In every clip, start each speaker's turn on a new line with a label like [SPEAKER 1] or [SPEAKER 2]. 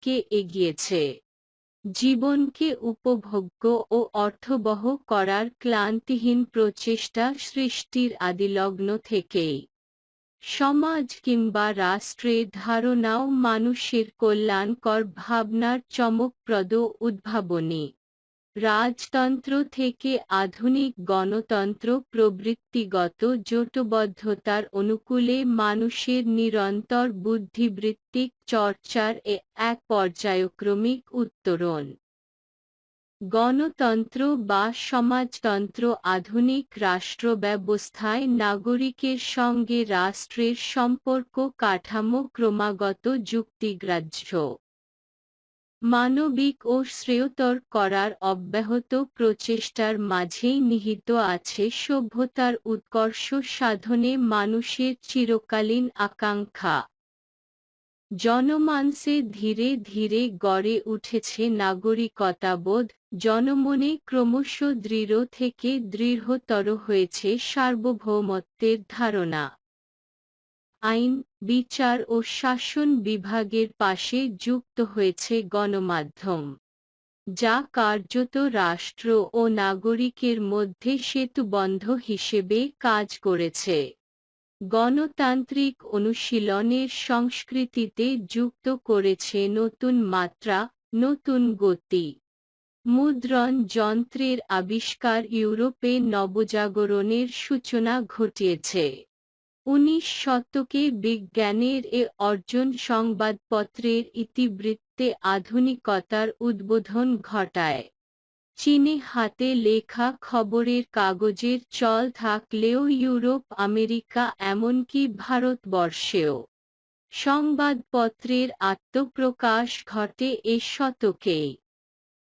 [SPEAKER 1] দিকে এগিয়েছে। জীবনকে উপভোগ্য ও অর্থবহ করার ক্লান্তিহীন প্রচেষ্টা সৃষ্টির আদিলগ্ন থেকেই। সমাজ কিংবা রাষ্ট্রের ধারণাও মানুষের কল্যাণকর ভাবনার চমকপ্রদ উদ্ভাবনী। রাজতন্ত্র থেকে আধুনিক গণতন্ত্র প্রবৃত্তিগত জোটবদ্ধতার অনুকূলে মানুষের নিরন্তর বুদ্ধিবৃত্তিক চর্চার এক পর্যায়ক্রমিক উত্তরণ। গণতন্ত্র বা সমাজতন্ত্র আধুনিক রাষ্ট্রব্যবস্থায় নাগরিকের সঙ্গে রাষ্ট্রের সম্পর্ক কাঠামো ক্রমাগত যুক্তিগ্রাহ্য, মানবিক ও শ্রেয়তর করার অব্যাহত প্রচেষ্টার মাঝেই নিহিত আছে সভ্যতার উৎকর্ষ সাধনে মানুষের চিরকালীন আকাঙ্ক্ষা। জনমানসে ধীরে ধীরে গড়ে উঠেছে নাগরিকতাবোধ, জনমনে ক্রমশ দৃঢ় থেকে দৃঢ়তর হয়েছে সার্বভৌমত্বের ধারণা। আইন, বিচার ও শাসন বিভাগের পাশে যুক্ত হয়েছে গণমাধ্যম, যা কার্যত রাষ্ট্র ও নাগরিকের মধ্যে সেতুবন্ধ হিসেবে কাজ করেছে। গণতান্ত্রিক অনুশীলনের সংস্কৃতিতে যুক্ত করেছে নতুন মাত্রা, নতুন গতি। মুদ্রণ যন্ত্রের আবিষ্কার ইউরোপে নবজাগরণের সূচনা ঘটিয়েছে। 19 শতকে বিজ্ঞানের এ অর্জন সংবাদপত্রের ইতিবৃত্তে আধুনিকতার উদ্বোধন ঘটায়। চীনে হাতে লেখা খবরের কাগজের চল থাকলেও ইউরোপ, আমেরিকা, এমনকি ভারতবর্ষেও সংবাদপত্রের আত্মপ্রকাশ ঘটে এ শতকেই।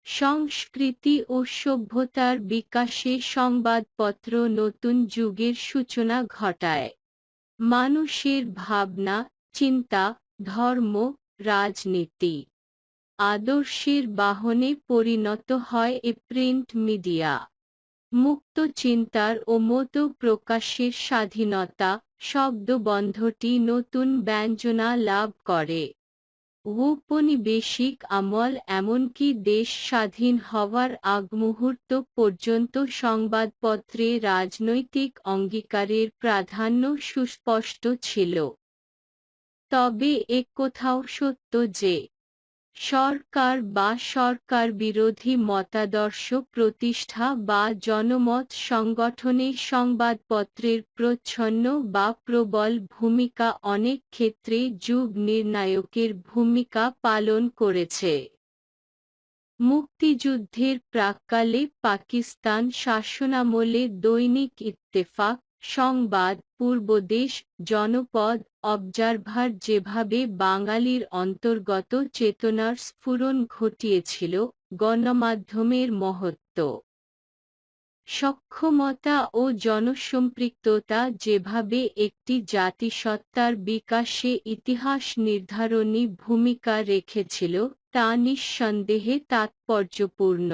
[SPEAKER 1] সংস্কৃতি ও সভ্যতার বিকাশে সংবাদপত্র নতুন যুগের সূচনা ঘটায়। মানুষের ভাবনা, চিন্তা, ধর্ম, রাজনীতি, আদর্শের বাহনে পরিণত হয় এ প্রিন্ট মিডিয়া। মুক্ত চিন্তার ও মত প্রকাশের স্বাধীনতা শব্দবন্ধটি নতুন ব্যঞ্জনা লাভ করে। ঔপনিবেশিক আমল এমনকি দেশ স্বাধীন হওয়ার আগ মুহূর্ত পর্যন্ত সংবাদপত্রে রাজনৈতিক অঙ্গীকারের প্রাধান্য সুস্পষ্ট ছিল। তবে এ কথাও সত্য যে সরকার বা সরকার বিরোধী মতাদর্শ প্রতিষ্ঠা বা জনমত সংগঠনে সংবাদপত্রের প্রচ্ছন্ন বা প্রবল ভূমিকা অনেক ক্ষেত্রে যুগ নির্ণায়কের ভূমিকা পালন করেছে। মুক্তিযুদ্ধের প্রাক্কালে পাকিস্তান শাসনামলে দৈনিক ইত্তেফাক, সংবাদ, পূর্বদেশ, জনপদ, অবজারভার যেভাবে বাঙালির অন্তর্গত চেতনার স্ফুরণ ঘটিয়েছিল, গণমাধ্যমের মহত্ব, সক্ষমতা ও জনসম্পৃক্ততা যেভাবে একটি জাতিসত্তার বিকাশে ইতিহাস নির্ধারণী ভূমিকা রেখেছিল, তা নিঃসন্দেহে তাৎপর্যপূর্ণ।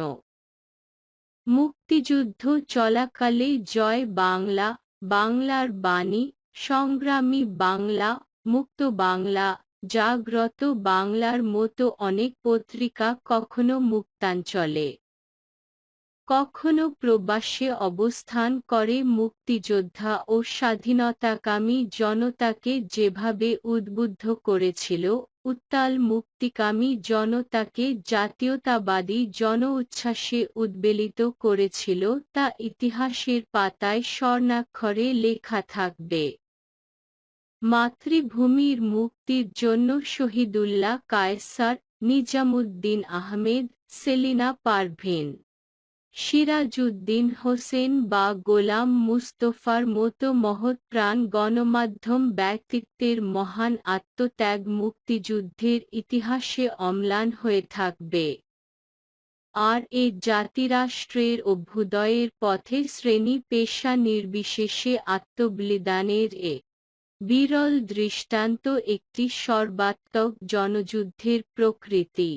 [SPEAKER 1] মুক্তিযুদ্ধ চলাকালে জয় বাংলা, বাংলার বাণী, সংগ্রামী বাংলা, মুক্ত বাংলা, জাগ্রত বাংলার মতো অনেক পত্রিকা কখনো মুক্তাঞ্চলে, কখনো প্রবাসে অবস্থান করে মুক্তিযোদ্ধা ও স্বাধীনতাকামী জনতাকে যেভাবে উদ্বুদ্ধ করেছিল, উত্তাল মুক্তিকামী জনতাকে জাতীয়তাবাদী জনউচ্ছ্বাসে উদ্বেলিত করেছিল, তা ইতিহাসের পাতায় স্বর্ণাক্ষরে লেখা থাকবে। মাতৃভূমির মুক্তির জন্য শহীদুল্লাহ কায়সার, নিজামুদ্দিন আহমেদ, সেলিনা পারভীন, সিরাজউদ্দিন হোসেন বা গোলাম মুস্তফার মতো মহৎপ্রাণ গণমাধ্যম ব্যক্তিত্বের মহান আত্মত্যাগ মুক্তিযুদ্ধের ইতিহাসে অম্লান হয়ে থাকবে। আর এ জাতিরাষ্ট্রের অভ্যুদয়ের পথে শ্রেণী পেশা নির্বিশেষে আত্মবলিদানের বিরল দৃষ্টান্ত একটি সর্বাত্মক জনযুদ্ধের প্রকৃতি।